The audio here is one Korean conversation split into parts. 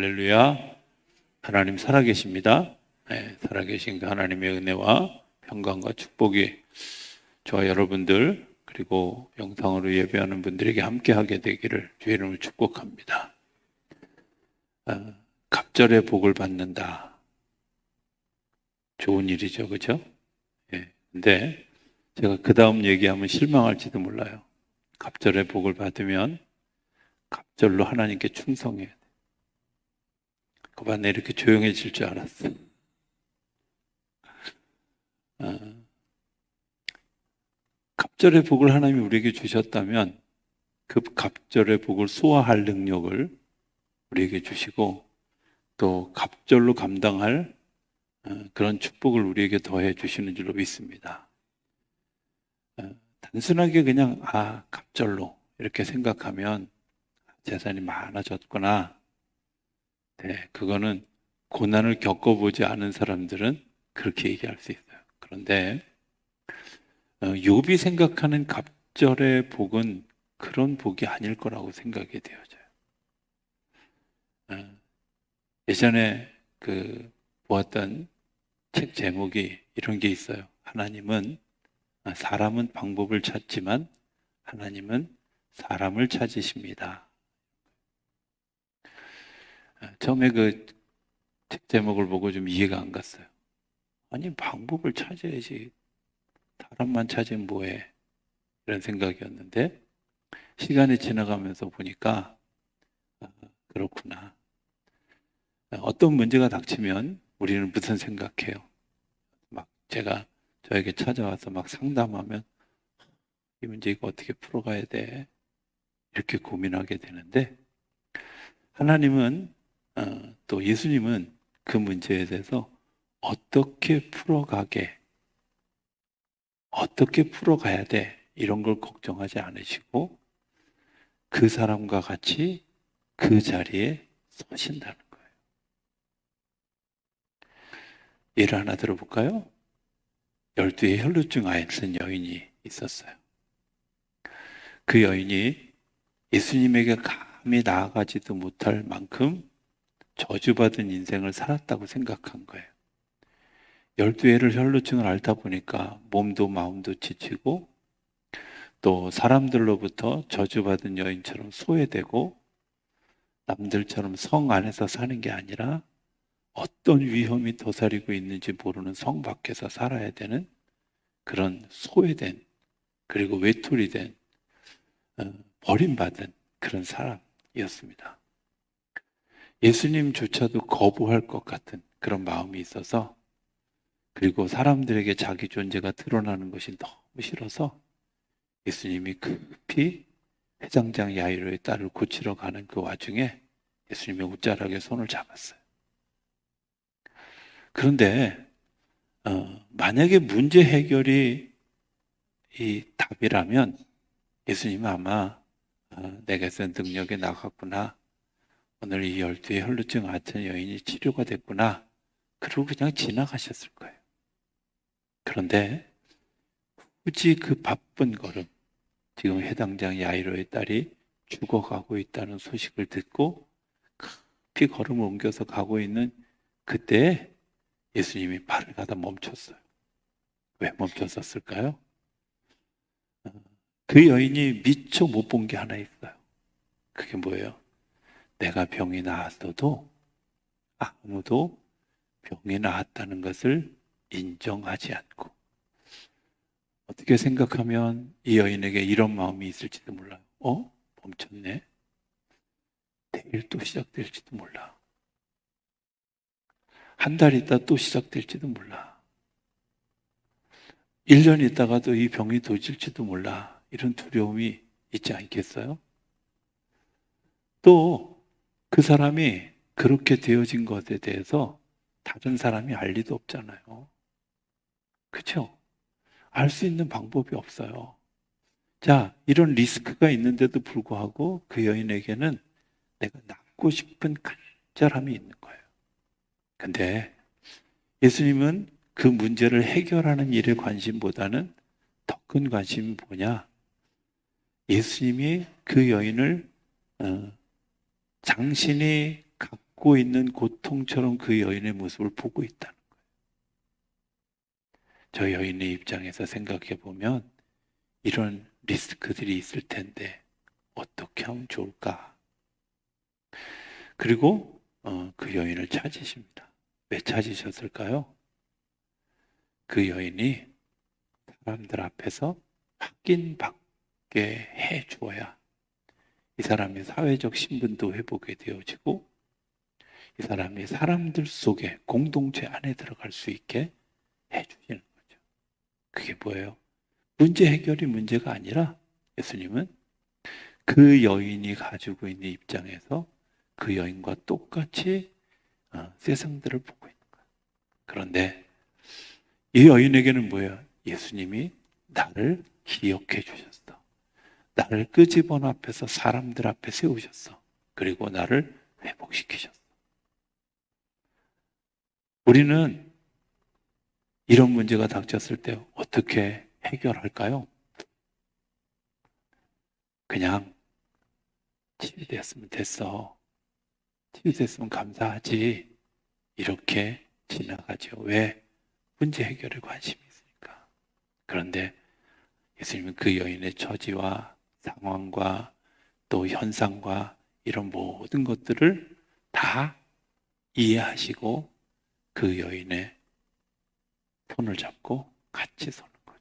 할렐루야. 하나님 살아계십니다. 네, 살아계신 그 하나님의 은혜와 평강과 축복이 저와 여러분들 그리고 영상으로 예배하는 분들에게 함께하게 되기를 주의 이름으로 축복합니다. 갑절의 복을 받는다. 좋은 일이죠, 그렇죠? 예. 근데 제가 그 다음 얘기하면 실망할지도 몰라요. 갑절의 복을 받으면 갑절로 하나님께 충성해야 돼. 그봐 내 이렇게 조용해질 줄 알았어. 갑절의 복을 하나님이 우리에게 주셨다면 그 갑절의 복을 소화할 능력을 우리에게 주시고 또 갑절로 감당할 그런 축복을 우리에게 더해 주시는 줄로 믿습니다. 단순하게 그냥 갑절로 이렇게 생각하면 재산이 많아졌구나. 네, 그거는 고난을 겪어보지 않은 사람들은 그렇게 얘기할 수 있어요. 그런데 욥이 생각하는 갑절의 복은 그런 복이 아닐 거라고 생각이 되어져요. 예전에 보았던 책 제목이 이런 게 있어요. 하나님은 사람은 방법을 찾지만 하나님은 사람을 찾으십니다. 처음에 그 책 제목을 보고 좀 이해가 안 갔어요. 아니 방법을 찾아야지 사람만 찾으면 뭐해? 이런 생각이었는데 시간이 지나가면서 보니까 그렇구나. 어떤 문제가 닥치면 우리는 무슨 생각해요? 막 제가 저에게 찾아와서 막 상담하면 이 문제 이거 어떻게 풀어가야 돼? 이렇게 고민하게 되는데 하나님은 또 예수님은 그 문제에 대해서 어떻게 풀어가야 돼? 이런 걸 걱정하지 않으시고 그 사람과 같이 그 자리에 서신다는 거예요. 예를 하나 들어볼까요? 12의 혈루증 앓은 여인이 있었어요. 그 여인이 예수님에게 감히 나아가지도 못할 만큼 저주받은 인생을 살았다고 생각한 거예요. 12회를 혈루증을 앓다 보니까 몸도 마음도 지치고 또 사람들로부터 저주받은 여인처럼 소외되고 남들처럼 성 안에서 사는 게 아니라 어떤 위험이 도사리고 있는지 모르는 성 밖에서 살아야 되는 그런 소외된 그리고 외톨이 된 버림받은 그런 사람이었습니다. 예수님조차도 거부할 것 같은 그런 마음이 있어서 그리고 사람들에게 자기 존재가 드러나는 것이 너무 싫어서 예수님이 급히 회장장 야이로의 딸을 고치러 가는 그 와중에 예수님의 옷자락에 손을 잡았어요. 그런데 만약에 문제 해결이 이 답이라면 예수님은 아마 내게서 능력이 나갔구나. 오늘 이 12의 혈루증 앓은 여인이 치료가 됐구나. 그러고 그냥 지나가셨을 거예요. 그런데 굳이 그 바쁜 걸음, 지금 해당장 야이로의 딸이 죽어가고 있다는 소식을 듣고 급히 걸음을 옮겨서 가고 있는 그때 예수님이 발을 가다 멈췄어요. 왜 멈췄었을까요? 그 여인이 미처 못 본 게 하나 있어요. 그게 뭐예요? 내가 병이 나았어도 아무도 병이 나았다는 것을 인정하지 않고 어떻게 생각하면 이 여인에게 이런 마음이 있을지도 몰라요. 멈췄네. 내일 또 시작될지도 몰라. 한 달 있다 또 시작될지도 몰라. 1년 있다가도 이 병이 도질지도 몰라. 이런 두려움이 있지 않겠어요? 또 그 사람이 그렇게 되어진 것에 대해서 다른 사람이 알 리도 없잖아요. 그렇죠? 알 수 있는 방법이 없어요. 자, 이런 리스크가 있는데도 불구하고 그 여인에게는 내가 낳고 싶은 간절함이 있는 거예요. 근데 예수님은 그 문제를 해결하는 일에 관심보다는 더 큰 관심이 뭐냐? 예수님이 그 여인을 당신이 갖고 받고 있는 고통처럼 그 여인의 모습을 보고 있다는 거예요. 저 여인의 입장에서 생각해 보면 이런 리스크들이 있을 텐데 어떻게 하면 좋을까? 그리고 그 여인을 찾으십니다. 왜 찾으셨을까요? 그 여인이 사람들 앞에서 확인받게 해 주어야 이 사람의 사회적 신분도 회복이 되어지고 이 사람이 사람들 속에 공동체 안에 들어갈 수 있게 해 주시는 거죠. 그게 뭐예요? 문제 해결이 문제가 아니라 예수님은 그 여인이 가지고 있는 입장에서 그 여인과 똑같이 세상들을 보고 있는 거예요. 그런데 이 여인에게는 뭐예요? 예수님이 나를 기억해 주셨어. 나를 끄집어내 앞에서 사람들 앞에 세우셨어. 그리고 나를 회복시키셨어. 우리는 이런 문제가 닥쳤을 때 어떻게 해결할까요? 그냥 치유됐으면 됐어. 치유됐으면 감사하지. 이렇게 지나가죠. 왜? 문제 해결에 관심이 있으니까. 그런데 예수님은 그 여인의 처지와 상황과 또 현상과 이런 모든 것들을 다 이해하시고 그 여인의 손을 잡고 같이 서는 거죠.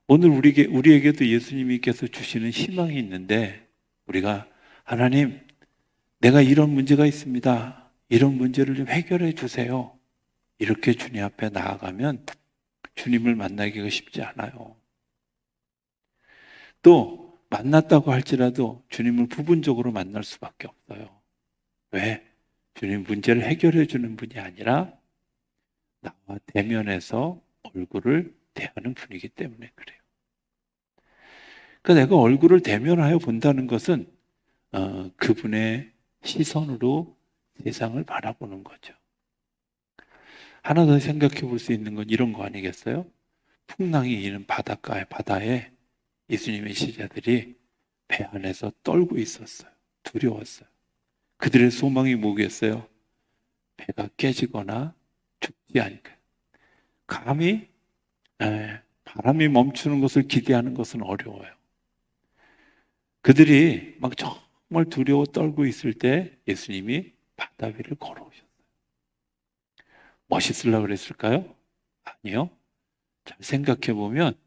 오늘 우리에게도 예수님께서 주시는 희망이 있는데 우리가 하나님, 내가 이런 문제가 있습니다. 이런 문제를 좀 해결해 주세요. 이렇게 주님 앞에 나아가면 주님을 만나기가 쉽지 않아요. 또 만났다고 할지라도 주님을 부분적으로 만날 수밖에 없어요. 왜? 주님 문제를 해결해 주는 분이 아니라 나와 대면해서 얼굴을 대하는 분이기 때문에 그래요. 그러니까 내가 얼굴을 대면하여 본다는 것은 그분의 시선으로 세상을 바라보는 거죠. 하나 더 생각해 볼 수 있는 건 이런 거 아니겠어요? 풍랑이 이는 바다에 예수님의 시자들이 배 안에서 떨고 있었어요. 두려웠어요. 그들의 소망이 뭐겠어요? 배가 깨지거나 죽지 않게. 감히 바람이 멈추는 것을 기대하는 것은 어려워요. 그들이 막 정말 두려워 떨고 있을 때 예수님이 바다 위를 걸어오셨어요. 멋있으려고 그랬을까요? 아니요. 잘 생각해 보면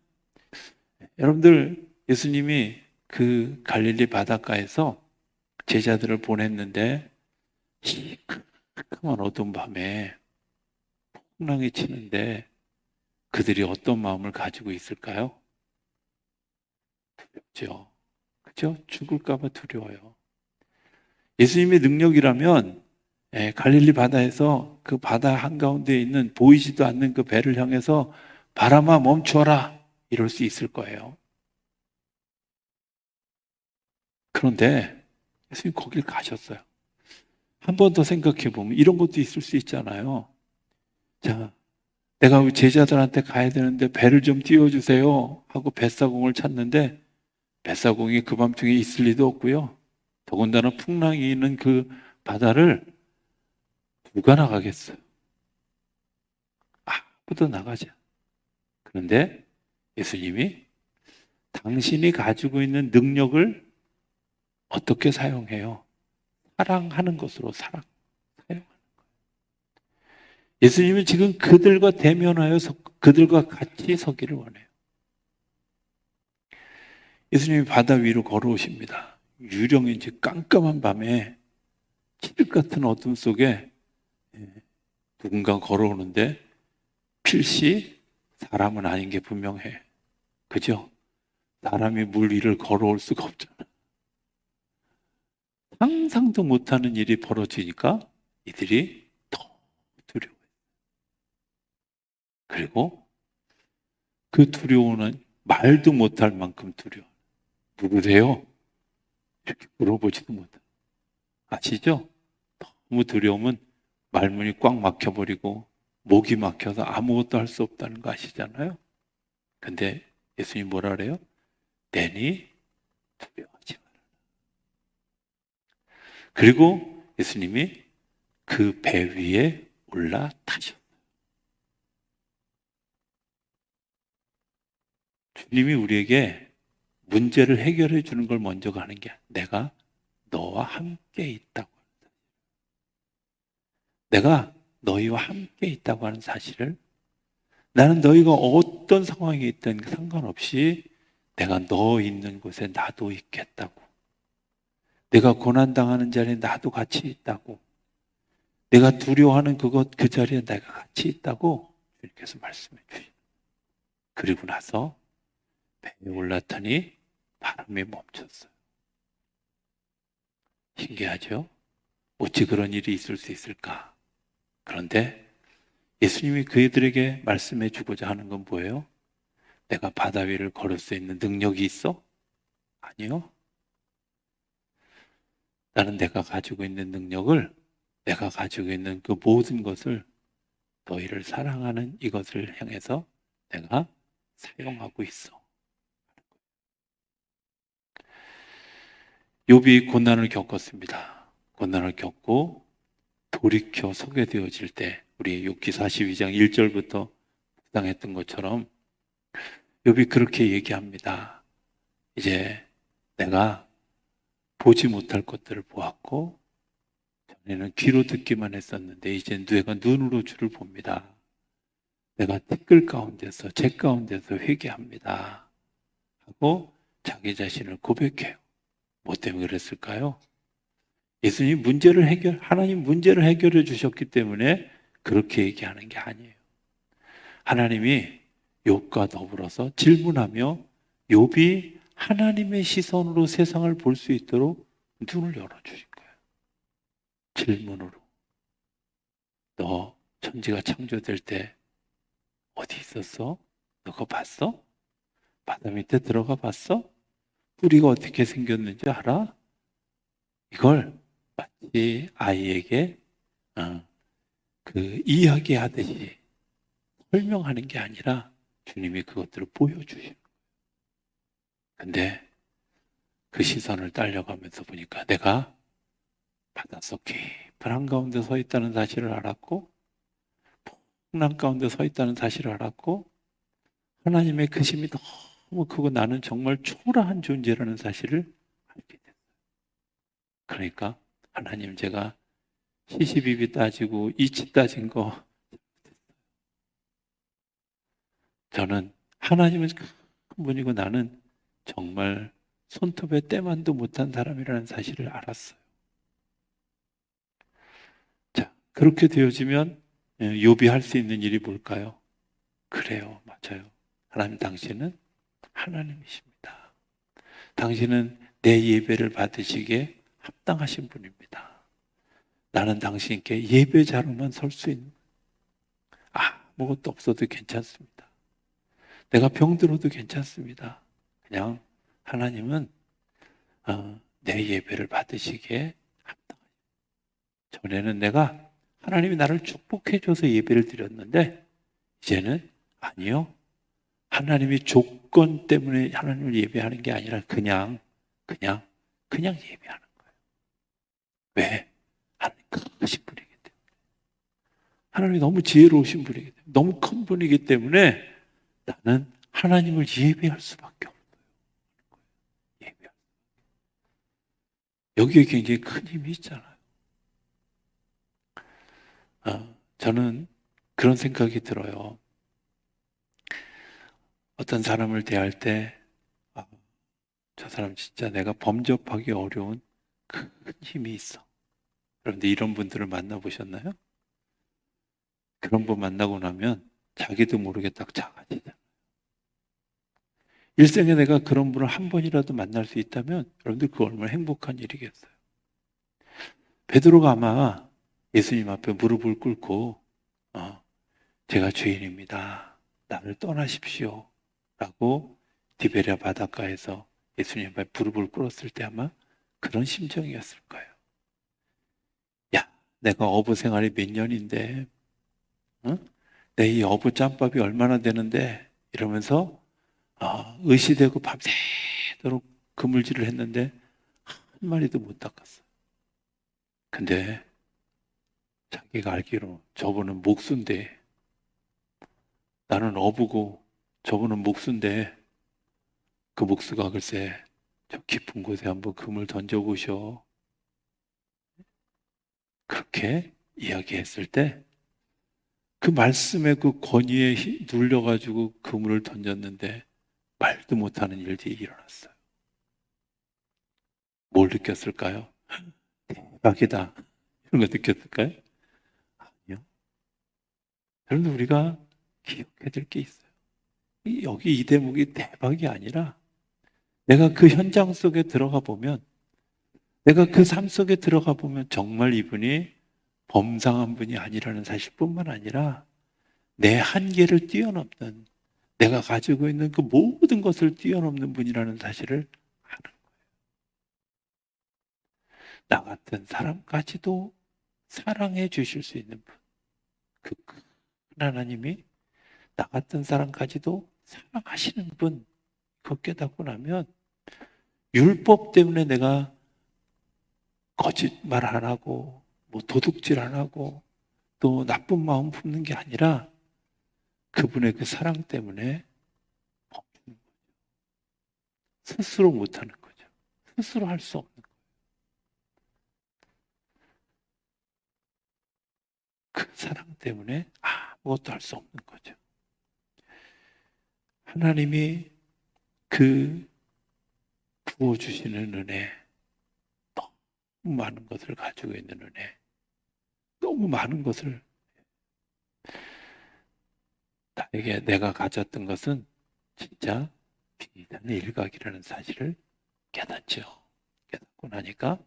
여러분들 예수님이 그 갈릴리 바닷가에서 제자들을 보냈는데 시커먼 어두운 밤에 풍랑이 치는데 그들이 어떤 마음을 가지고 있을까요? 두렵죠. 그죠? 죽을까 봐 두려워요. 예수님의 능력이라면 갈릴리 바다에서 그 바다 한가운데 있는 보이지도 않는 그 배를 향해서 바람아 멈춰라 이럴 수 있을 거예요. 그런데 예수님 거길 가셨어요. 한 번 더 생각해 보면 이런 것도 있을 수 있잖아요. 자, 내가 우리 제자들한테 가야 되는데 배를 좀 띄워주세요 하고 뱃사공을 찾는데 뱃사공이 그 밤중에 있을 리도 없고요. 더군다나 풍랑이 있는 그 바다를 누가 나가겠어요? 아무도 나가지 않아요. 그런데 예수님이 당신이 가지고 있는 능력을 어떻게 사용해요? 사랑하는 것으로 사용하는 거예요. 예수님은 지금 그들과 대면하여 그들과 같이 서기를 원해요. 예수님이 바다 위로 걸어오십니다. 유령인지 깜깜한 밤에 칠흑 같은 어둠 속에 누군가 걸어오는데 필시 사람은 아닌 게 분명해. 그죠? 사람이 물 위를 걸어올 수가 없잖아. 상상도 못하는 일이 벌어지니까 이들이 더 두려워요. 그리고 그 두려움은 말도 못할 만큼 두려워. 누구세요? 이렇게 물어보지도 못해. 아시죠? 너무 두려우면 말문이 꽉 막혀버리고 목이 막혀서 아무것도 할 수 없다는 거 아시잖아요? 근데 예수님 뭐라 그래요? 내니 두려워하지 마라. 그리고 예수님이 그 배 위에 올라타셨어요. 주님이 우리에게 문제를 해결해 주는 걸 먼저 가는 게 아니라 내가 너와 함께 있다고. 내가 너희와 함께 있다고 하는 사실을, 나는 너희가 어떤 상황에 있든 상관없이 내가 너 있는 곳에 나도 있겠다고. 내가 고난당하는 자리에 나도 같이 있다고. 내가 두려워하는 그 자리에 내가 같이 있다고 주님께서 말씀해 주시죠. 그리고 나서 배에 올랐더니 바람이 멈췄어요. 신기하죠? 어찌 그런 일이 있을 수 있을까? 그런데 예수님이 그들에게 말씀해 주고자 하는 건 뭐예요? 내가 바다 위를 걸을 수 있는 능력이 있어? 아니요. 나는 내가 가지고 있는 능력을, 내가 가지고 있는 그 모든 것을 너희를 사랑하는 이것을 향해서 내가 사용하고 있어. 욥이 고난을 겪었습니다. 고난을 겪고 돌이켜 서게 되어질 때 우리 욥기 42장 1절부터 묵상했던 것처럼 욥이 그렇게 얘기합니다. 이제 내가 보지 못할 것들을 보았고 전에는 귀로 듣기만 했었는데 이제 내가 눈으로 주를 봅니다. 내가 티끌 가운데서 재 가운데서 회개합니다 하고 자기 자신을 고백해요. 뭐 때문에 그랬을까요? 예수님 하나님 문제를 해결해 주셨기 때문에 그렇게 얘기하는 게 아니에요. 하나님이 욥과 더불어서 질문하며 욥이 하나님의 시선으로 세상을 볼 수 있도록 눈을 열어주신 거예요. 질문으로. 너 천지가 창조될 때 어디 있었어? 너 그거 봤어? 바다 밑에 들어가 봤어? 뿌리가 어떻게 생겼는지 알아? 이걸 마치 아이에게 이야기하듯이 설명하는 게 아니라 주님이 그것들을 보여주시는 거예요. 근데 그 시선을 딸려가면서 보니까 내가 바닷속 깊은 한가운데 서 있다는 사실을 알았고 풍랑 가운데 서 있다는 사실을 알았고 하나님의 그 심이 너무 크고 나는 정말 초라한 존재라는 사실을 알게 됐어요. 그러니까 하나님, 제가 시시비비 따지고 이치 따진 거, 저는 하나님은 큰 분이고 나는 정말 손톱에 때만도 못한 사람이라는 사실을 알았어요. 자, 그렇게 되어지면 욥이 할 수 있는 일이 뭘까요? 그래요, 맞아요. 하나님, 당신은 하나님이십니다. 당신은 내 예배를 받으시기에 합당하신 분입니다. 나는 당신께 예배자로만 설 수 있는, 아무것도 없어도 괜찮습니다. 내가 병들어도 괜찮습니다. 그냥 하나님은 내 예배를 받으시기에 합당하십니다. 전에는 내가 하나님이 나를 축복해 줘서 예배를 드렸는데 이제는 아니요. 하나님이 조건 때문에 하나님을 예배하는 게 아니라 그냥 예배하는 거예요. 왜? 하나님 크신 분이기 때문에. 하나님이 너무 지혜로우신 분이기 때문에, 너무 큰 분이기 때문에 나는 하나님을 예배할 수밖에 없어요. 예배할. 여기에 굉장히 큰 힘이 있잖아요. 저는 그런 생각이 들어요. 어떤 사람을 대할 때, 저 사람 진짜 내가 범접하기 어려운 큰 힘이 있어. 그런데 이런 분들을 만나보셨나요? 그런 분 만나고 나면 자기도 모르게 딱 작아지잖아요. 일생에 내가 그런 분을 한 번이라도 만날 수 있다면 여러분들 그 얼마나 행복한 일이겠어요. 베드로가 아마 예수님 앞에 무릎을 꿇고 제가 죄인입니다. 나를 떠나십시오. 라고 디베랴 바닷가에서 예수님 앞에 무릎을 꿇었을 때 아마 그런 심정이었을 거예요. 야, 내가 어부 생활이 몇 년인데 내 이 어부 짬밥이 얼마나 되는데 이러면서 의시되고 밤새도록 그물질을 했는데 한 마리도 못 닦았어요. 근데 자기가 알기로 저분은 목수인데, 나는 어부고 저분은 목수인데, 그 목수가 글쎄 저 깊은 곳에 한번 금을 던져보셔. 그렇게 이야기했을 때 그 말씀의 그 권위에 눌려가지고 그물을 던졌는데 말도 못하는 일들이 일어났어요. 뭘 느꼈을까요? 대박이다. 이런 거 느꼈을까요? 아니요. 그런데 우리가 기억해야 될 게 있어요. 여기 이 대목이 대박이 아니라 내가 그 현장 속에 들어가 보면, 내가 그 삶 속에 들어가 보면 정말 이분이 범상한 분이 아니라는 사실뿐만 아니라 내 한계를 뛰어넘는, 내가 가지고 있는 그 모든 것을 뛰어넘는 분이라는 사실을 아는, 나 같은 사람까지도 사랑해 주실 수 있는 분, 그 큰 하나님이 나 같은 사람까지도 사랑하시는 분, 그거 깨닫고 나면 율법 때문에 내가 거짓말 안 하고 뭐 도둑질 안 하고 또 나쁜 마음 품는 게 아니라 그분의 그 사랑 때문에 스스로 못하는 거죠. 스스로 할 수 없는 그 사랑 때문에 아무것도 할 수 없는 거죠. 하나님이 그 부어주시는 은혜, 너무 많은 것을 가지고 있는 은혜, 너무 많은 것을, 나에게 내가 가졌던 것은 진짜 비단의 일각이라는 사실을 깨닫죠. 깨닫고 나니까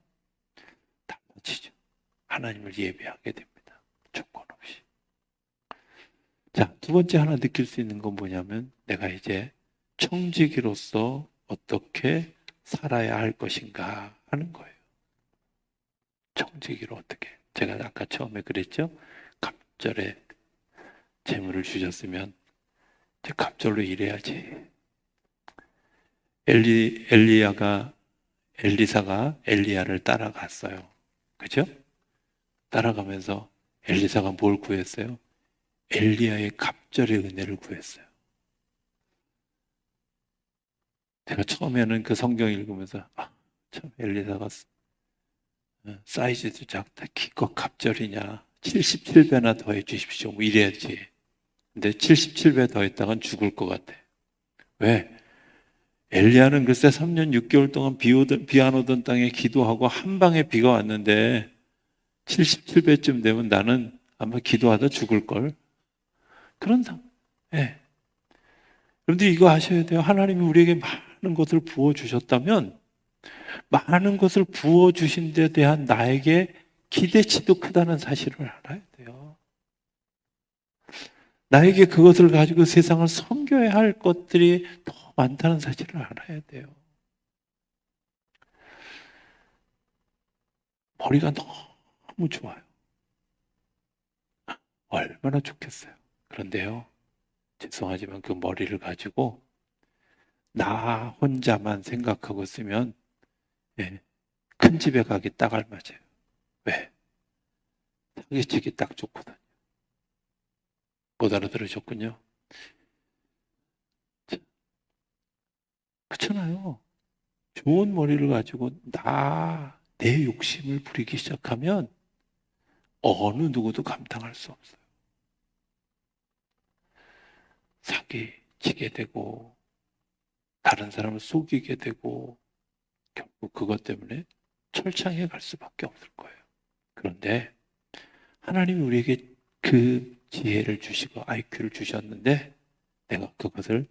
달라지죠. 하나님을 예배하게 됩니다. 조건 없이. 자, 두 번째 하나 느낄 수 있는 건 뭐냐면 내가 이제 청지기로서 어떻게 살아야 할 것인가 하는 거예요. 청지기로 어떻게. 제가 아까 처음에 그랬죠. 갑절에 재물을 주셨으면 이제 갑절로 일해야지. 엘리사가 엘리야를 따라갔어요. 그죠? 따라가면서 엘리사가 뭘 구했어요? 엘리야의 갑절의 은혜를 구했어요. 제가 처음에는 그 성경 읽으면서 참 엘리사가 사이즈도 작다. 기껏 갑절이냐. 77배나 더해 주십시오. 뭐 이래야지. 근데 77배 더했다간 죽을 것 같아. 왜? 엘리야는 글쎄 3년 6개월 동안 비 안 오던 땅에 기도하고 한 방에 비가 왔는데 77배쯤 되면 나는 아마 기도하다 죽을걸. 그런 상. 예. 그런데 이거 아셔야 돼요. 하나님이 우리에게 많은 것을 부어주셨다면 많은 것을 부어주신 데 대한 나에게 기대치도 크다는 사실을 알아야 돼요. 나에게 그것을 가지고 세상을 섬겨야 할 것들이 더 많다는 사실을 알아야 돼요. 머리가 너무 좋아요. 얼마나 좋겠어요. 그런데요, 죄송하지만 그 머리를 가지고 나 혼자만 생각하고 쓰면 예, 큰 집에 가기 딱 알맞아요. 왜? 사기치기 딱 좋거든요. 못 알아들으셨군요. 그렇잖아요. 좋은 머리를 가지고 내 욕심을 부리기 시작하면 어느 누구도 감당할 수 없어요. 사기치게 되고 다른 사람을 속이게 되고 결국 그것 때문에 철창에 갈 수밖에 없을 거예요. 그런데 하나님이 우리에게 그 지혜를 주시고 IQ를 주셨는데 내가 그것을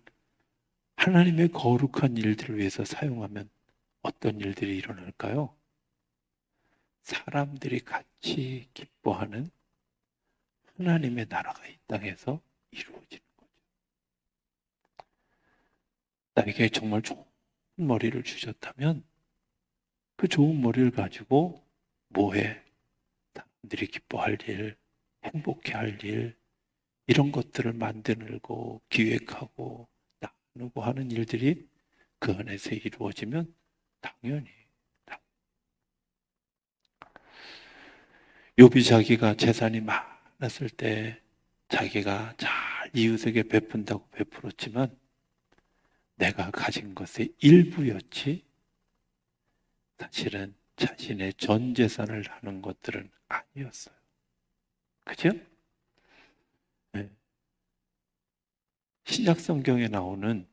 하나님의 거룩한 일들을 위해서 사용하면 어떤 일들이 일어날까요? 사람들이 같이 기뻐하는 하나님의 나라가 이 땅에서 이루어지는 거죠. 나에게 정말 좋은 머리를 주셨다면 그 좋은 머리를 가지고 뭐해? 사람들이 기뻐할 일, 행복해할 일, 이런 것들을 만들고 기획하고 나누고 하는 일들이 그 안에서 이루어지면 당연히 욥이 자기가 재산이 많았을 때 자기가 잘 이웃에게 베푼다고 베풀었지만 내가 가진 것의 일부였지 사실은 자신의 전 재산을 하는 것들은 아니었어요. 그죠? 네. 신약 성경에 나오는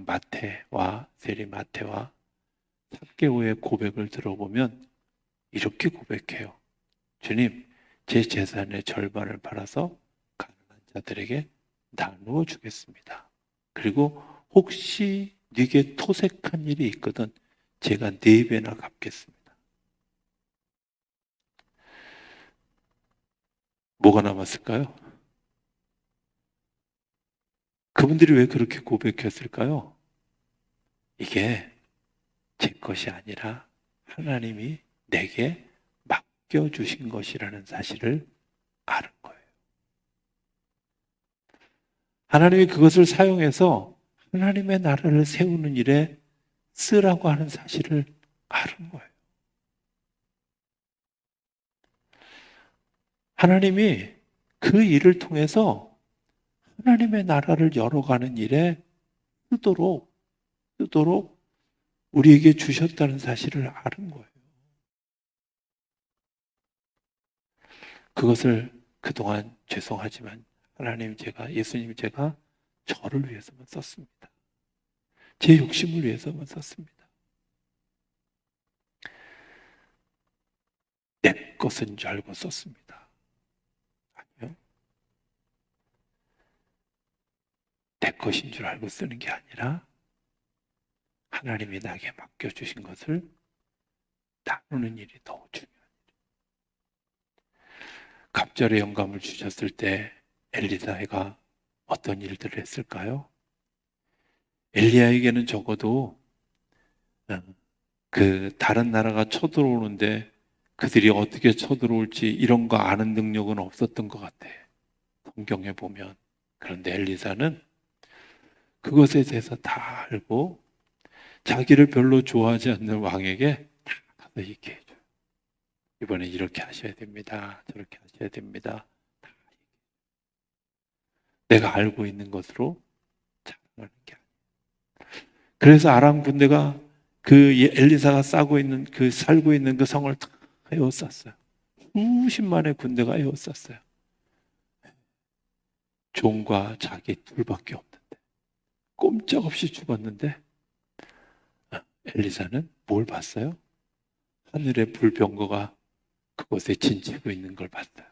마태와 세리 마태와 삭개오의 고백을 들어보면 이렇게 고백해요. 주님, 제 재산의 절반을 팔아서 가난한 자들에게 나누어 주겠습니다. 그리고 혹시 네게 토색한 일이 있거든 제가 4배나 갚겠습니다. 뭐가 남았을까요? 그분들이 왜 그렇게 고백했을까요? 이게 제 것이 아니라 하나님이 내게 맡겨주신 것이라는 사실을 아는 거예요. 하나님이 그것을 사용해서 하나님의 나라를 세우는 일에 쓰라고 하는 사실을 아는 거예요. 하나님이 그 일을 통해서 하나님의 나라를 열어가는 일에 쓰도록 우리에게 주셨다는 사실을 아는 거예요. 그것을 그동안 죄송하지만 예수님 제가 저를 위해서만 썼습니다. 제 욕심을 위해서만 썼습니다. 내 것인 줄 알고 썼습니다. 아니요. 내 것인 줄 알고 쓰는 게 아니라 하나님이 나에게 맡겨주신 것을 나누는 일이 더 중요해요. 갑절의 영감을 주셨을 때 엘리사가 어떤 일들을 했을까요? 엘리야에게는 적어도 그 다른 나라가 쳐들어오는데 그들이 어떻게 쳐들어올지 이런 거 아는 능력은 없었던 것 같아. 성경에 보면. 그런데 엘리사는 그것에 대해서 다 알고 자기를 별로 좋아하지 않는 왕에게 다 가서 얘기해줘요. 이번에 이렇게 하셔야 됩니다. 저렇게 하셔야 됩니다. 내가 알고 있는 것으로 자랑하는 게 아니에요. 그래서 아람 군대가 그 엘리사가 살고 있는 그 성을 다 에워쌌어요. 수십만의 군대가 에워쌌어요. 종과 자기 둘밖에 없는데 꼼짝없이 죽었는데 엘리사는 뭘 봤어요? 하늘의 불병거가 그곳에 진치고 있는 걸 봤어요.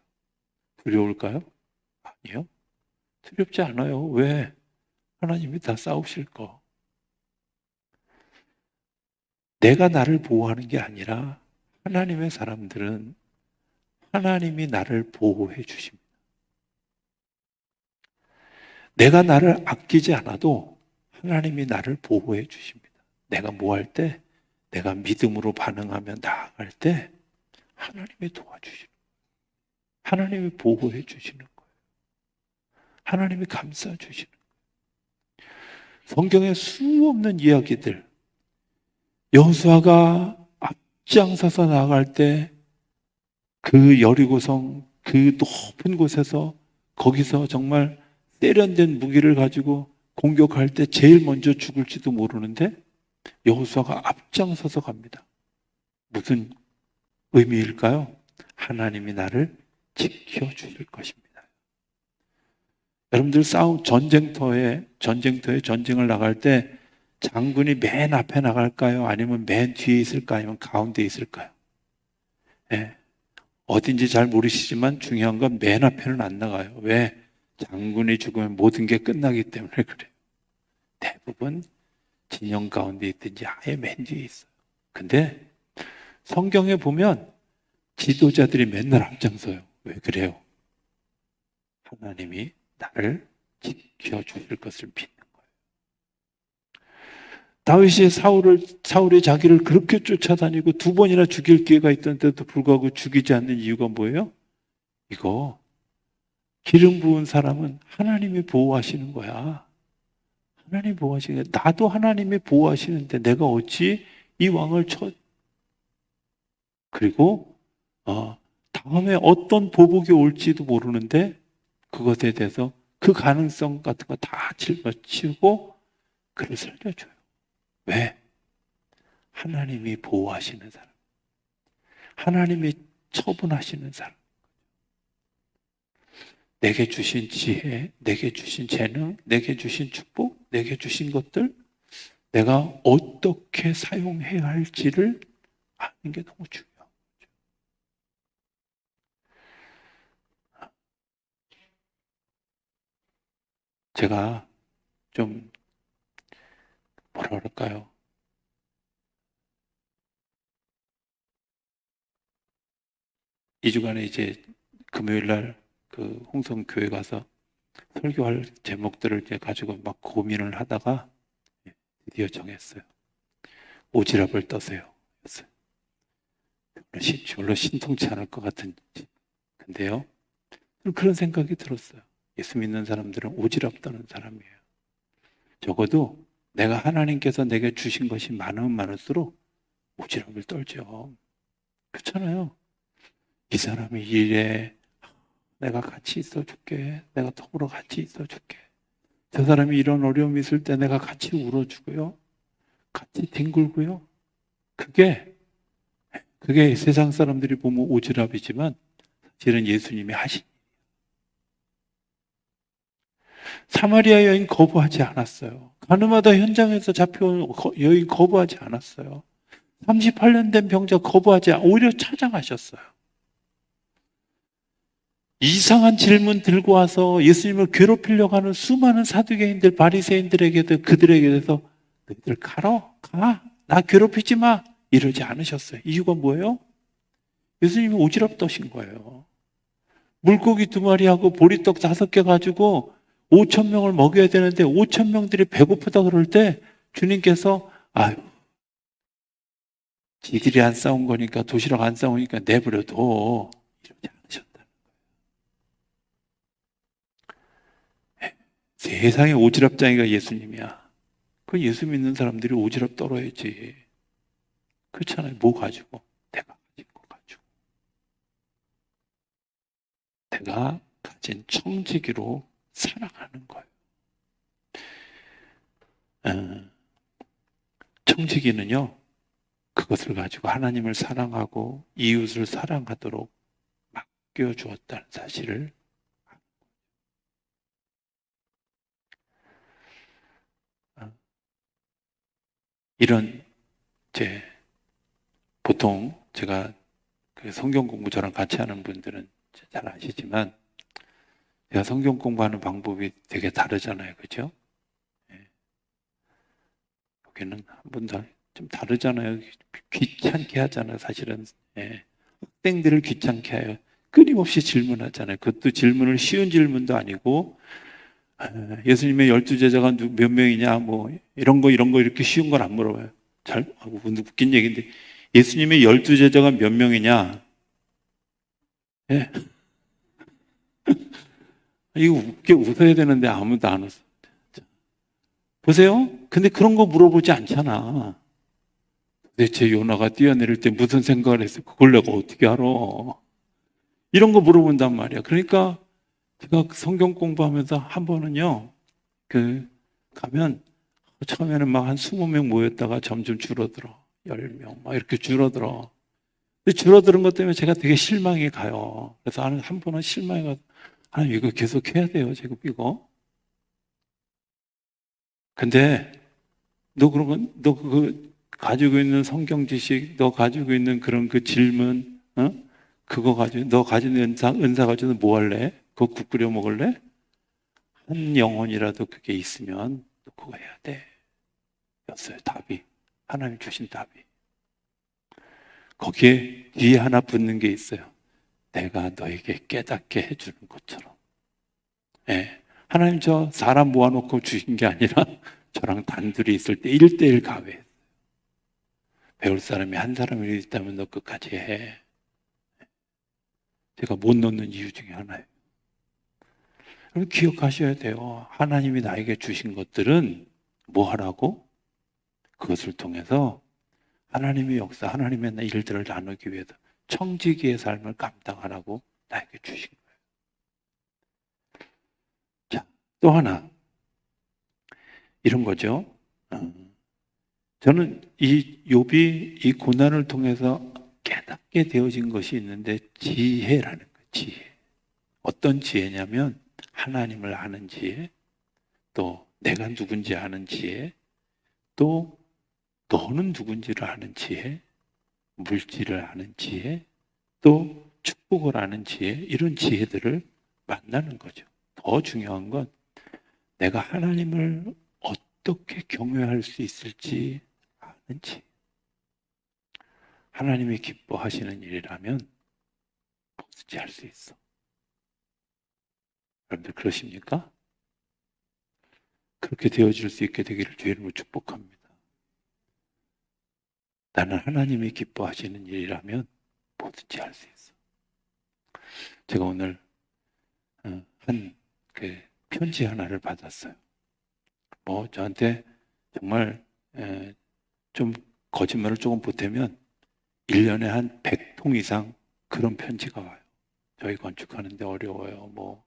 두려울까요? 아니요. 두렵지 않아요. 왜? 하나님이 다 싸우실 거. 내가 나를 보호하는 게 아니라 하나님의 사람들은 하나님이 나를 보호해 주십니다. 내가 나를 아끼지 않아도 하나님이 나를 보호해 주십니다. 내가 뭐 할 때, 내가 믿음으로 반응하며 나아갈 때 하나님이 도와주시는 거예요. 하나님이 보호해 주시는 거예요. 하나님이 감싸 주시는 거예요. 성경에 수없는 이야기들, 여호수아가 앞장서서 나아갈 때 그 여리고성 그 높은 곳에서 거기서 정말 세련된 무기를 가지고 공격할 때 제일 먼저 죽을지도 모르는데 여호수아가 앞장서서 갑니다. 무슨 의미일까요? 하나님이 나를 지켜주실 것입니다. 여러분들 전쟁터에 전쟁을 나갈 때 장군이 맨 앞에 나갈까요? 아니면 맨 뒤에 있을까요? 아니면 가운데 있을까요? 네. 어딘지 잘 모르시지만 중요한 건 맨 앞에는 안 나가요. 왜? 장군이 죽으면 모든 게 끝나기 때문에 그래요. 대부분 진영 가운데 있든지 아예 맨 뒤에 있어요. 근데 성경에 보면 지도자들이 맨날 앞장서요. 왜 그래요? 하나님이 나를 지켜주실 것을 믿는 거예요. 다윗이 사울이 자기를 그렇게 쫓아다니고 2번이나 죽일 기회가 있던데도 불구하고 죽이지 않는 이유가 뭐예요? 이거 기름 부은 사람은 하나님이 보호하시는 거야. 하나님이 보호하시는 거야. 나도 하나님이 보호하시는데 내가 어찌 이 왕을 그리고 다음에 어떤 보복이 올지도 모르는데 그것에 대해서 그 가능성 같은 거 다 짊어지고 그를 살려줘요. 왜? 하나님이 보호하시는 사람, 하나님이 처분하시는 사람, 내게 주신 지혜, 내게 주신 재능, 내게 주신 축복, 내게 주신 것들 내가 어떻게 사용해야 할지를 아는 게 너무 중요해요. 제가 좀 뭐라 그럴까요? 이 주간에 이제 금요일 날 그 홍성교회 가서 설교할 제목들을 이제 가지고 막 고민을 하다가 드디어 정했어요. 오지랖을 떠세요. 별로 신통치 않을 것 같은. 근데요, 그런 생각이 들었어요. 예수 믿는 사람들은 오지랖 떠는 사람이에요. 적어도 내가 하나님께서 내게 주신 것이 많으면 많을수록 오지랖을 떨죠. 그렇잖아요. 이 사람이 이래, 내가 같이 있어줄게. 내가 더불어 같이 있어줄게. 저 사람이 이런 어려움이 있을 때 내가 같이 울어주고요. 같이 뒹굴고요. 그게 세상 사람들이 보면 오지랖이지만 사실은 예수님이 하신. 사마리아 여인 거부하지 않았어요. 가늠하다 현장에서 잡혀온 여인 거부하지 않았어요. 38년 된 병자 거부하지 오히려 찾아가셨어요. 이상한 질문 들고 와서 예수님을 괴롭히려고 하는 수많은 사두개인들, 바리새인들에게도 그들에게 대해서 너희들 가. 나 괴롭히지 마. 이러지 않으셨어요. 이유가 뭐예요? 예수님이 오지랖 떠신 거예요. 물고기 2마리하고 보리떡 5개 가지고 5천 명을 먹여야 되는데 5천 명들이 배고프다 그럴 때 주님께서 아유, 지들이 안 싸운 거니까 도시락 안 싸우니까 내버려둬. 이러지 않으셨다. 세상에 오지랖장이가 예수님이야. 그 예수 믿는 사람들이 오지랖 떨어야지. 그렇잖아요. 뭐 가지고? 내가 가진 거 가지고. 내가 가진 청지기로 살아가는 거예요. 청지기는요, 그것을 가지고 하나님을 사랑하고 이웃을 사랑하도록 맡겨주었다는 사실을. 이런 제 보통 제가 그 성경 공부 저랑 같이 하는 분들은 잘 아시지만 제가 성경 공부하는 방법이 되게 다르잖아요. 그죠? 예. 여기는 한 분 다 좀 다르잖아요. 귀찮게 하잖아요. 사실은. 예. 학생들을 귀찮게 해요. 끊임없이 질문하잖아요. 그것도 질문을 쉬운 질문도 아니고 예수님의 12제자가 몇 명이냐 뭐 이런 거 이렇게 쉬운 건 안 물어봐요. 잘 웃긴 얘기인데 예수님의 12제자가 몇 명이냐? 예. 이거 웃어야 되는데 아무도 안 웃어. 보세요. 근데 그런 거 물어보지 않잖아. 대체 요나가 뛰어내릴 때 무슨 생각을 했어? 그걸 내가 어떻게 알아? 이런 거 물어본단 말이야. 그러니까 제가 성경 공부하면서 한 번은요, 가면 처음에는 막 한 20명 모였다가 점점 줄어들어. 10명, 막 이렇게 줄어들어. 근데 줄어드는 것 때문에 제가 되게 실망이 가요. 그래서 한 번은 실망이 가서, 하나님 이거 계속 해야 돼요, 제가 이거. 근데 너 그러면 너 가지고 있는 성경 지식, 너 가지고 있는 그런 그 질문, 그거 가지고 너 가진 은사 가지고 뭐 할래? 그거 국 끓여 먹을래? 한 영혼이라도 그게 있으면 너 그거 해야 돼. 였어요, 답이. 하나님 주신 답이. 거기에 뒤에 하나 붙는 게 있어요. 내가 너에게 깨닫게 해주는 것처럼. 예. 하나님 저 사람 모아놓고 주신 게 아니라 저랑 단둘이 있을 때 1대1 가회. 배울 사람이 한 사람이 있다면 너 끝까지 해. 제가 못 놓는 이유 중에 하나예요. 여러분 기억하셔야 돼요. 하나님이 나에게 주신 것들은 뭐 하라고? 그것을 통해서 하나님의 역사, 하나님의 일들을 나누기 위해서 청지기의 삶을 감당하라고 나에게 주신 거예요. 자, 또 하나 이런 거죠. 저는 이 욥이 이 고난을 통해서 깨닫게 되어진 것이 있는데 지혜라는 거예요. 지혜. 어떤 지혜냐면 하나님을 아는 지혜, 또 내가 누군지 아는 지혜, 또 너는 누군지를 아는 지혜, 물질을 아는 지혜, 또 축복을 아는 지혜, 이런 지혜들을 만나는 거죠. 더 중요한 건 내가 하나님을 어떻게 경외할 수 있을지 아는 지혜. 하나님이 기뻐하시는 일이라면 뭐든지 할 수 있어. 여러분들 그러십니까? 그렇게 되어질 수 있게 되기를 주의 이름으로 축복합니다. 나는 하나님이 기뻐하시는 일이라면 뭐든지 할 수 있어. 제가 오늘 한 그 편지 하나를 받았어요. 뭐 저한테 정말 좀 거짓말을 조금 보태면 1년에 한 100통 이상 그런 편지가 와요. 저희 건축하는데 어려워요. 뭐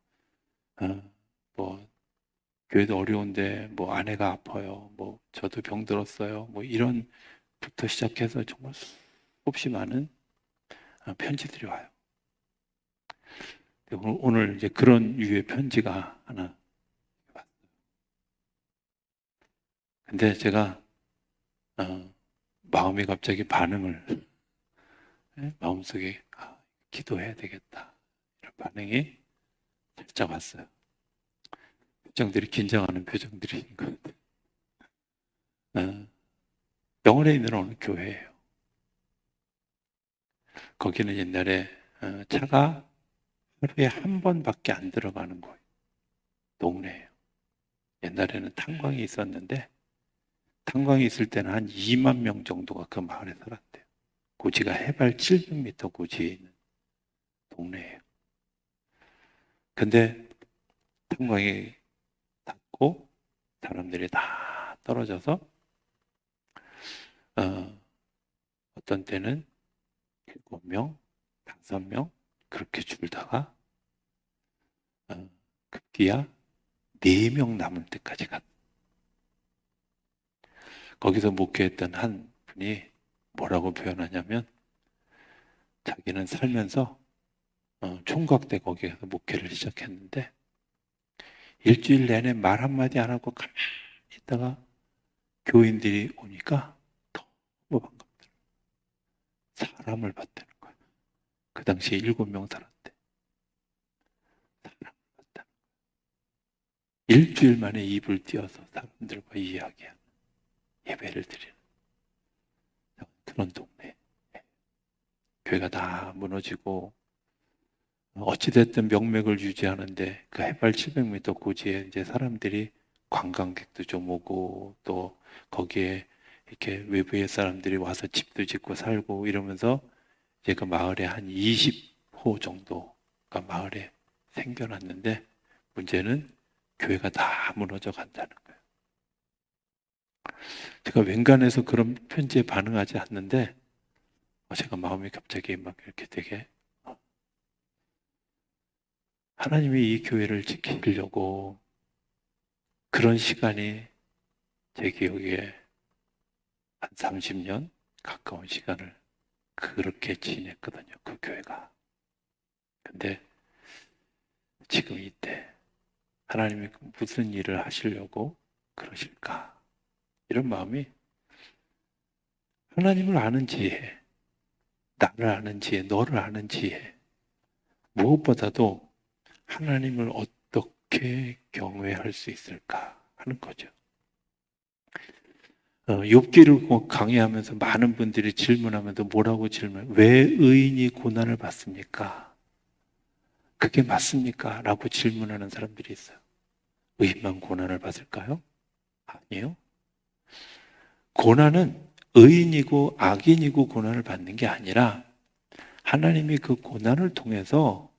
교회도 어려운데 뭐 아내가 아파요. 뭐 저도 병들었어요. 뭐 이런 부터 시작해서 정말 수없이 많은 편지들이 와요. 오늘 이제 그런 유의 편지가 하나 왔어요. 근데 제가 마음이 갑자기 반응을 마음속에 기도해야 되겠다 이런 반응이 살짝 왔어요. 표정들이 긴장하는 표정들인 것 같아요. 병원에 있는 어느 교회예요. 거기는 옛날에 차가 하루에 한 번밖에 안 들어가는 거예요. 동네예요. 옛날에는 탄광이 있었는데 탄광이 있을 때는 한 2만 명 정도가 그 마을에 살았대요. 고지가 해발 700m 고지에 있는 동네예요. 근데 탄광이 닿고 사람들이 다 떨어져서 어떤 때는 7명, 5명 그렇게 줄다가 급기야 4명 남을 때까지 갔어요. 거기서 목회했던 한 분이 뭐라고 표현하냐면 자기는 살면서 총각 때 거기 가서 목회를 시작했는데 일주일 내내 말 한마디 안 하고 가만히 있다가 교인들이 오니까 너무 반갑더라고요. 사람을 봤다는 거예요. 그 당시에 7명 살았대. 사람을 봤다. 일주일 만에 입을 띄어서 사람들과 이야기하는 예배를 드리는 그런 동네. 교회가 다 무너지고 어찌됐든 명맥을 유지하는데 그 해발 700m 고지에 이제 사람들이 관광객도 좀 오고 또 거기에 이렇게 외부의 사람들이 와서 집도 짓고 살고 이러면서 이제 그 마을에 한 20호 정도가 마을에 생겨났는데 문제는 교회가 다 무너져 간다는 거예요. 제가 웬간해서 그런 편지에 반응하지 않는데 제가 마음이 갑자기 막 이렇게 되게 하나님이 이 교회를 지키려고 그런 시간이 제 기억에 한 30년 가까운 시간을 그렇게 지냈거든요. 그 교회가. 근데 지금 이때 하나님이 무슨 일을 하시려고 그러실까? 이런 마음이 하나님을 아는 지혜, 나를 아는 지혜, 너를 아는 지혜, 무엇보다도 하나님을 어떻게 경외할 수 있을까 하는 거죠. 욥기를 강의하면서 많은 분들이 질문하면서 뭐라고 왜 의인이 고난을 받습니까? 그게 맞습니까? 라고 질문하는 사람들이 있어요. 의인만 고난을 받을까요? 아니요. 고난은 의인이고 악인이고 고난을 받는 게 아니라 하나님이 그 고난을 통해서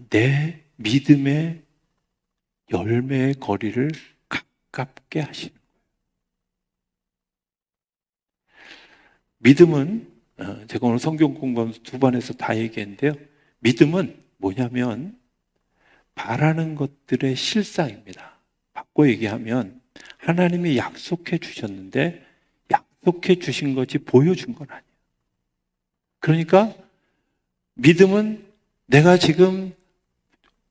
내 믿음의 열매의 거리를 가깝게 하시는 거예요. 믿음은 제가 오늘 성경 공부하면서 두 번에서 다 얘기했는데요. 믿음은 뭐냐면 바라는 것들의 실상입니다. 바꿔 얘기하면 하나님이 약속해 주셨는데 약속해 주신 것이 보여준 건 아니에요. 그러니까 믿음은 내가 지금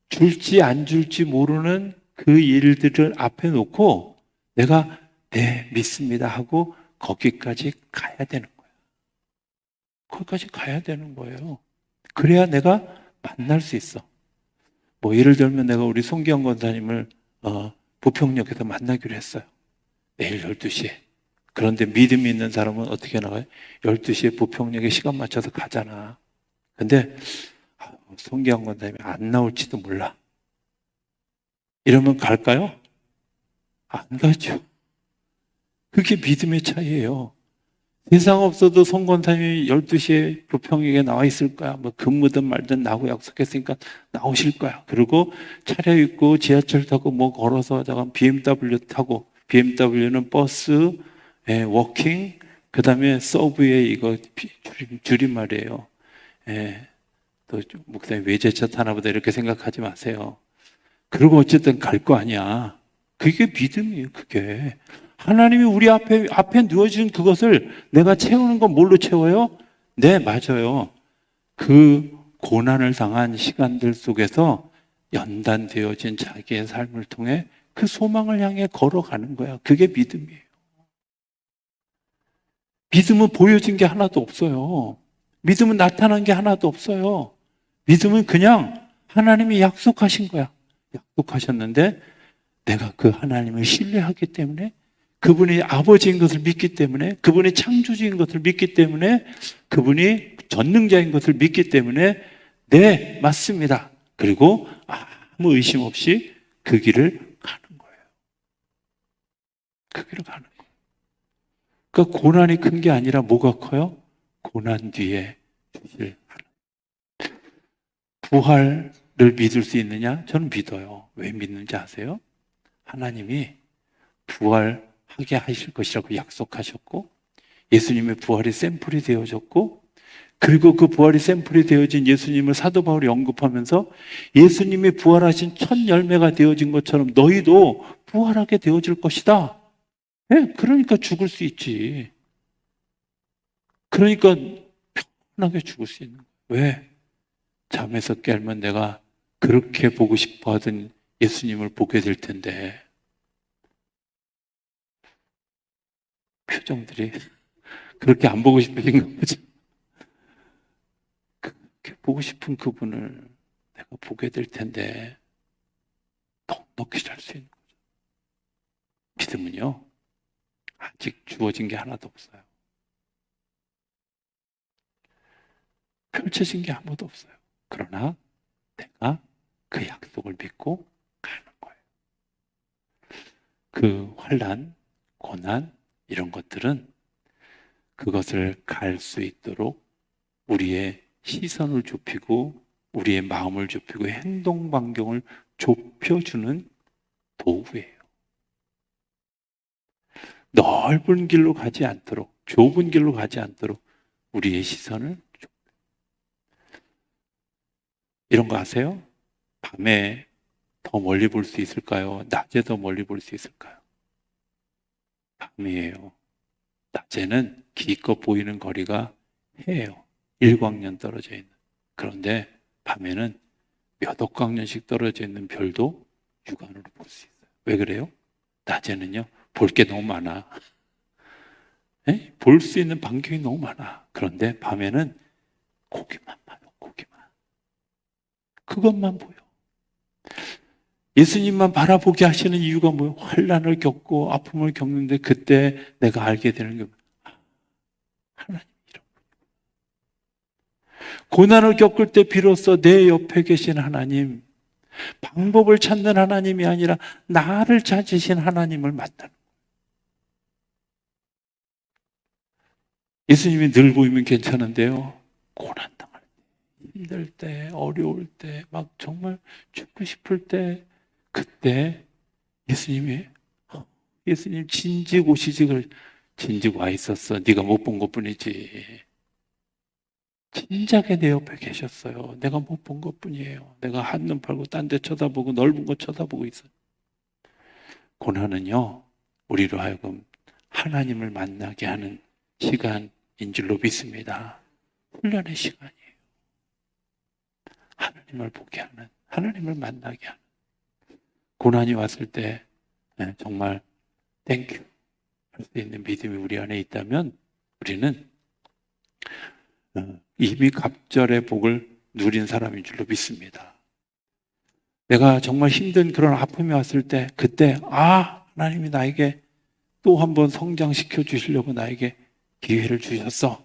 줄지 안 줄지 모르는 그 일들을 앞에 놓고 내가 네, 믿습니다 하고 거기까지 가야 되는 거예요. 거기까지 가야 되는 거예요. 그래야 내가 만날 수 있어. 뭐 예를 들면 내가 우리 송기영 권사님을 부평역에서 만나기로 했어요. 내일 12시에. 그런데 믿음이 있는 사람은 어떻게 나가요? 12시에 부평역에 시간 맞춰서 가잖아. 근데 송기영 권사님이 안 나올지도 몰라. 이러면 갈까요? 안 가죠. 그게 믿음의 차이예요. 세상 없어도 송 권사님이 12시에 부평역에 나와 있을 거야. 뭐 근무든 말든 나하고 약속했으니까 나오실 거야. 그리고 차려입고 지하철 타고 뭐 걸어서 잠깐 BMW 타고, BMW는 버스, 워킹, 그 다음에 서브웨이, 이거 줄임말이에요. 또 목사님 외제차 타나 보다 이렇게 생각하지 마세요. 그리고 어쨌든 갈 거 아니야. 그게 믿음이에요, 그게. 하나님이 우리 앞에 누워준 그것을 내가 채우는 건 뭘로 채워요? 네, 맞아요. 그 고난을 당한 시간들 속에서 연단되어진 자기의 삶을 통해 그 소망을 향해 걸어가는 거야. 그게 믿음이에요. 믿음은 보여진 게 하나도 없어요. 믿음은 나타난 게 하나도 없어요. 믿음은 그냥 하나님이 약속하신 거야. 약속하셨는데 내가 그 하나님을 신뢰하기 때문에, 그분이 아버지인 것을 믿기 때문에, 그분이 창조주인 것을 믿기 때문에, 그분이 전능자인 것을 믿기 때문에 네, 맞습니다. 그리고 아무 의심 없이 그 길을 가는 거예요. 그 길을 가는 거예요. 그러니까 고난이 큰 게 아니라 뭐가 커요? 고난 뒤에 주실 하나님. 부활을 믿을 수 있느냐? 저는 믿어요. 왜 믿는지 아세요? 하나님이 부활하게 하실 것이라고 약속하셨고, 예수님의 부활이 샘플이 되어졌고, 그리고 그 부활이 샘플이 되어진 예수님을 사도 바울이 언급하면서 예수님이 부활하신 첫 열매가 되어진 것처럼 너희도 부활하게 되어질 것이다. 네, 그러니까 죽을 수 있지. 그러니까 편하게 죽을 수 있는 거예요. 왜? 잠에서 깨면 내가 그렇게 보고 싶어 하던 예수님을 보게 될 텐데. 표정들이 그렇게 안 보고 싶으신가 보죠. 그렇게 보고 싶은 그분을 내가 보게 될 텐데 넉넉히 잘 수 있는 거죠. 믿음은요, 아직 주어진 게 하나도 없어요. 펼쳐진 게 아무도 없어요. 그러나 내가 그 약속을 믿고 가는 거예요. 그 환난, 고난 이런 것들은 그것을 갈 수 있도록 우리의 시선을 좁히고 우리의 마음을 좁히고 행동 반경을 좁혀주는 도구예요. 넓은 길로 가지 않도록, 좁은 길로 가지 않도록 우리의 시선을 이런 거 아세요? 밤에 더 멀리 볼 수 있을까요? 낮에 더 멀리 볼 수 있을까요? 밤이에요. 낮에는 기껏 보이는 거리가 해예요. 일광년 떨어져 있는. 그런데 밤에는 몇 억광년씩 떨어져 있는 별도 육안으로 볼 수 있어요. 왜 그래요? 낮에는요, 볼 게 너무 많아. 볼 수 있는 반경이 너무 많아. 그런데 밤에는 고기만 봐요, 고기만. 그것만 보여. 예수님만 바라보게 하시는 이유가 뭐예요? 환난을 겪고 아픔을 겪는데 그때 내가 알게 되는 게 하나님 이런 고난을 겪을 때 비로소 내 옆에 계신 하나님, 방법을 찾는 하나님이 아니라 나를 찾으신 하나님을 만나는. 예수님이 늘 보이면 괜찮은데요, 고난당할 때, 힘들 때, 어려울 때, 막 정말 죽고 싶을 때, 그때 예수님 진즉 오시직을 진즉 와 있었어. 네가 못 본 것뿐이지. 진작에 내 옆에 계셨어요. 내가 못 본 것뿐이에요. 내가 한눈 팔고 딴 데 쳐다보고 넓은 거 쳐다보고 있어요. 고난은요, 우리로 하여금 하나님을 만나게 하는 시간인 줄로 믿습니다. 훈련의 시간이에요. 하나님을 보게 하는, 하나님을 만나게 하는. 고난이 왔을 때 정말 땡큐 할 수 있는 믿음이 우리 안에 있다면 우리는 이미 갑절의 복을 누린 사람인 줄로 믿습니다. 내가 정말 힘든 그런 아픔이 왔을 때 그때 하나님이 나에게 또 한 번 성장시켜 주시려고 나에게 기회를 주셨어.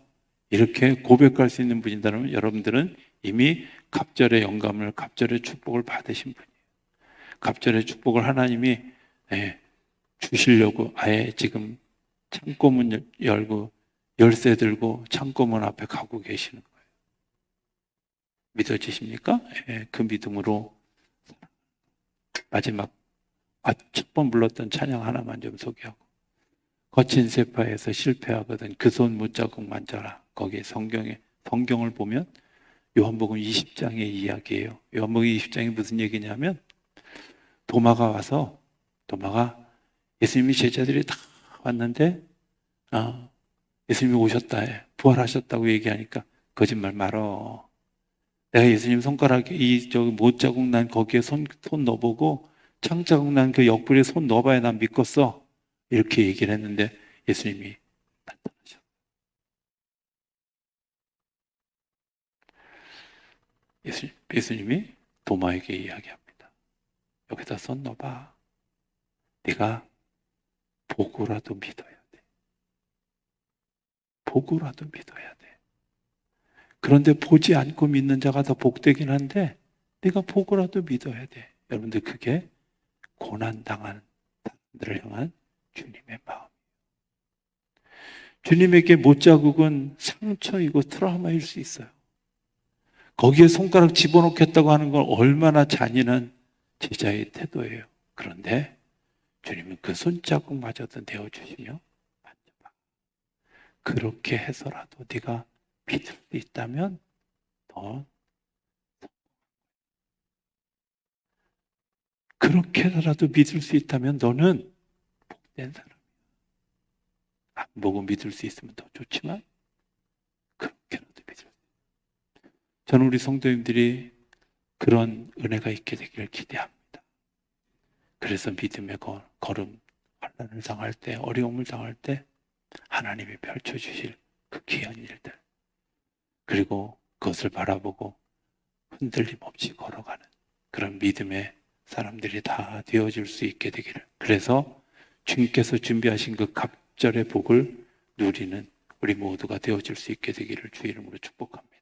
이렇게 고백할 수 있는 분이라면 여러분들은 이미 갑절의 영감을, 갑절의 축복을 받으신 분이에요. 갑절의 축복을 하나님이 주시려고 아예 지금 창고문 열고 열쇠 들고 창고문 앞에 가고 계시는 거예요. 믿어지십니까? 그 믿음으로 마지막 첫 번 불렀던 찬양 하나만 좀 소개하고, 거친 세파에서 실패하거든 그 손 못자국 만져라. 거기에 성경을 보면 요한복음 20장의 이야기예요. 요한복음 20장이 무슨 얘기냐면 도마가 예수님이 제자들이 다 왔는데 예수님이 오셨다 해. 부활하셨다고 얘기하니까 거짓말 말어. 내가 예수님 손가락에 못자국 난 거기에 손 넣어보고 창자국 난 그 옆구리에 손 넣어봐야 난 믿겠어. 이렇게 얘기를 했는데 예수님이 나타나셨어요. 예수님이 도마에게 이야기합니다. 여기다 손 넣어봐. 네가 보고라도 믿어야 돼. 보고라도 믿어야 돼. 그런데 보지 않고 믿는 자가 더 복되긴 한데 네가 보고라도 믿어야 돼. 여러분들 그게 고난당한 사람들을 향한 주님의 마음. 주님에게 못자국은 상처이고 트라우마일 수 있어요. 거기에 손가락 집어넣겠다고 하는 건 얼마나 잔인한 제자의 태도예요. 그런데 주님은 그 손자국마저도 내어주시며 만져봐. 그렇게 해서라도 네가 믿을 수 있다면 그렇게 해서라도 믿을 수 있다면 너는 복된 사람이야. 안 보고 믿을 수 있으면 더 좋지만 그렇게라도 믿을 수 있어요. 저는 우리 성도님들이 그런 은혜가 있게 되기를 기대합니다. 그래서 믿음의 걸음, 환난을 당할 때, 어려움을 당할 때 하나님이 펼쳐주실 그 귀한 일들, 그리고 그것을 바라보고 흔들림 없이 걸어가는 그런 믿음의 사람들이 다 되어질 수 있게 되기를. 그래서 주님께서 준비하신 그 갑절의 복을 누리는 우리 모두가 되어질 수 있게 되기를 주의 이름으로 축복합니다.